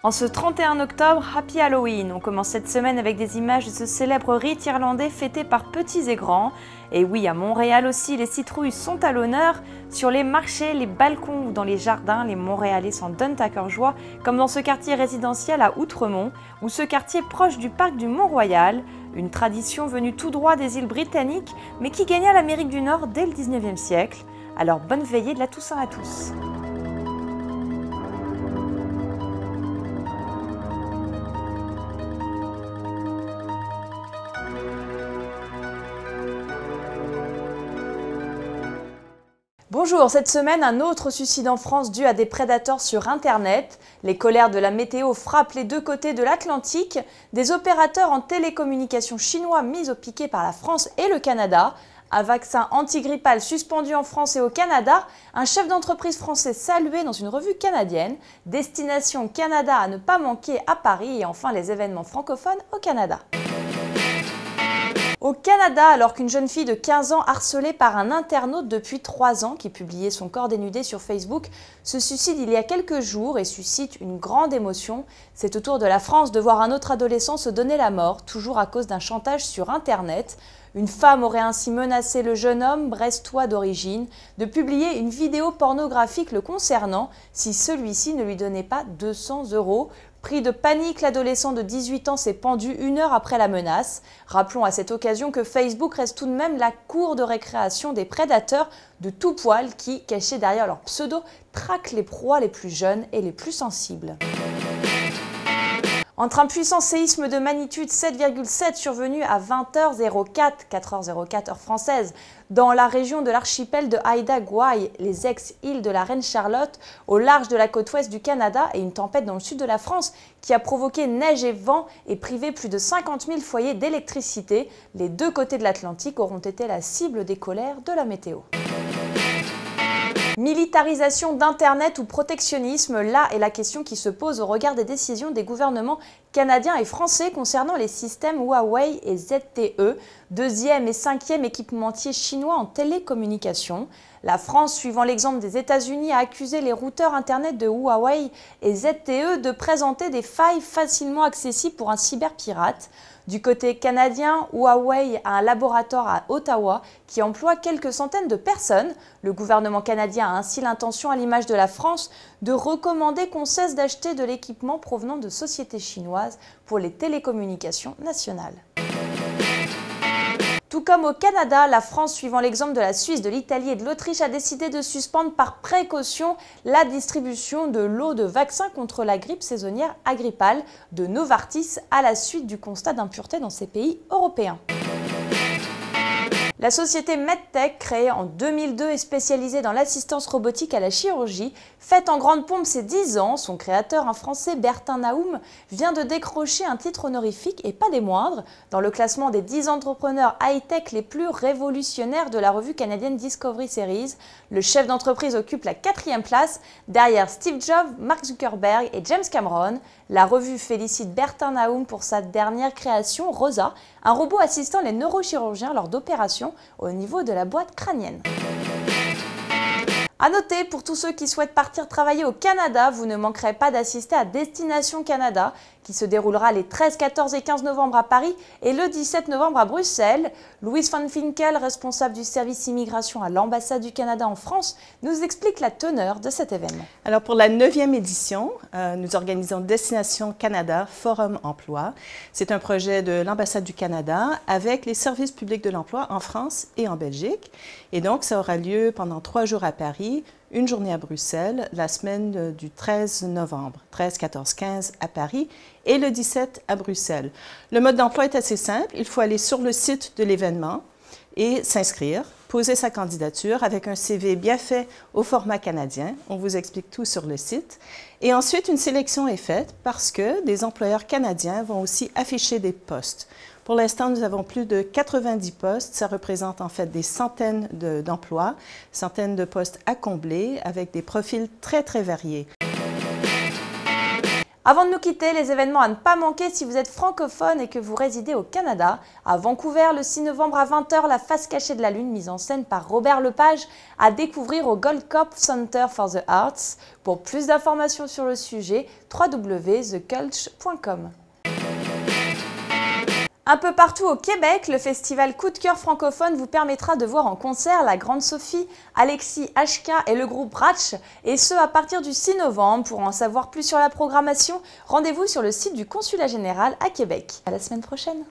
En ce 31 octobre, Happy Halloween! On commence cette semaine avec des images de ce célèbre rite irlandais fêté par petits et grands. Et oui, à Montréal aussi, les citrouilles sont à l'honneur. Sur les marchés, les balcons ou dans les jardins, les Montréalais s'en donnent à cœur joie, comme dans ce quartier résidentiel à Outremont, ou ce quartier proche du parc du Mont-Royal. Une tradition venue tout droit des îles britanniques, mais qui gagna l'Amérique du Nord dès le 19e siècle. Alors bonne veillée de la Toussaint à tous! Bonjour, cette semaine, un autre suicide en France dû à des prédateurs sur Internet. Les colères de la météo frappent les deux côtés de l'Atlantique. Des opérateurs en télécommunications chinois mis au piquet par la France et le Canada. Un vaccin antigrippal suspendu en France et au Canada. Un chef d'entreprise français salué dans une revue canadienne. Destination Canada à ne pas manquer à Paris. Et enfin, les événements francophones au Canada. Au Canada, alors qu'une jeune fille de 15 ans harcelée par un internaute depuis 3 ans qui publiait son corps dénudé sur Facebook se suicide il y a quelques jours et suscite une grande émotion. C'est au tour de la France de voir un autre adolescent se donner la mort, toujours à cause d'un chantage sur Internet. Une femme aurait ainsi menacé le jeune homme, brestois d'origine, de publier une vidéo pornographique le concernant si celui-ci ne lui donnait pas 200 €. Pris de panique, l'adolescent de 18 ans s'est pendu 1 heure après la menace. Rappelons à cette occasion que Facebook reste tout de même la cour de récréation des prédateurs de tout poil qui, cachés derrière leur pseudo, traquent les proies les plus jeunes et les plus sensibles. Entre un puissant séisme de magnitude 7,7 survenu à 20h04, 4h04 heure française, dans la région de l'archipel de Haida Gwaii, les ex-îles de la Reine-Charlotte, au large de la côte ouest du Canada, et une tempête dans le sud de la France qui a provoqué neige et vent et privé plus de 50 000 foyers d'électricité, les deux côtés de l'Atlantique auront été la cible des colères de la météo. Militarisation d'Internet ou protectionnisme, là est la question qui se pose au regard des décisions des gouvernements canadiens et français concernant les systèmes Huawei et ZTE, deuxième et cinquième équipementier chinois en télécommunications. La France, suivant l'exemple des États-Unis, a accusé les routeurs Internet de Huawei et ZTE de présenter des failles facilement accessibles pour un cyberpirate. Du côté canadien, Huawei a un laboratoire à Ottawa qui emploie quelques centaines de personnes. Le gouvernement canadien a ainsi l'intention, à l'image de la France, de recommander qu'on cesse d'acheter de l'équipement provenant de sociétés chinoises pour les télécommunications nationales. Tout comme au Canada, la France, suivant l'exemple de la Suisse, de l'Italie et de l'Autriche, a décidé de suspendre par précaution la distribution de lots de vaccins contre la grippe saisonnière agrippale de Novartis à la suite du constat d'impureté dans ces pays européens. La société MedTech, créée en 2002 et spécialisée dans l'assistance robotique à la chirurgie, fête en grande pompe ses 10 ans. Son créateur, un Français, Bertin Naoum, vient de décrocher un titre honorifique et pas des moindres dans le classement des 10 entrepreneurs high-tech les plus révolutionnaires de la revue canadienne Discovery Series. Le chef d'entreprise occupe la 4e place, derrière Steve Jobs, Mark Zuckerberg et James Cameron. La revue félicite Bertin Naoum pour sa dernière création, Rosa, un robot assistant les neurochirurgiens lors d'opérations au niveau de la boîte crânienne. A noter, pour tous ceux qui souhaitent partir travailler au Canada, vous ne manquerez pas d'assister à Destination Canada, qui se déroulera les 13, 14 et 15 novembre à Paris et le 17 novembre à Bruxelles. Louise Van Finkel, responsable du service immigration à l'ambassade du Canada en France, nous explique la teneur de cet événement. Alors pour la 9e édition, nous organisons Destination Canada Forum Emploi. C'est un projet de l'ambassade du Canada avec les services publics de l'emploi en France et en Belgique. Et donc ça aura lieu pendant 3 jours à Paris, une journée à Bruxelles, la semaine du 13 novembre, 13, 14, 15 à Paris et le 17 à Bruxelles. Le mode d'emploi est assez simple, il faut aller sur le site de l'événement et s'inscrire, poser sa candidature avec un CV bien fait au format canadien. On vous explique tout sur le site. Et ensuite, une sélection est faite parce que des employeurs canadiens vont aussi afficher des postes. Pour l'instant, nous avons plus de 90 postes. Ça représente en fait des centaines d'emplois, centaines de postes à combler avec des profils très, très variés. Avant de nous quitter, les événements à ne pas manquer si vous êtes francophone et que vous résidez au Canada. À Vancouver, le 6 novembre à 20 h, la face cachée de la Lune, mise en scène par Robert Lepage, à découvrir au Gold Cup Center for the Arts. Pour plus d'informations sur le sujet, www.theculture.com. Un peu partout au Québec, le festival Coup de cœur francophone vous permettra de voir en concert la Grande Sophie, Alexis HK et le groupe Ratch, et ce à partir du 6 novembre. Pour en savoir plus sur la programmation, rendez-vous sur le site du Consulat général à Québec. À la semaine prochaine.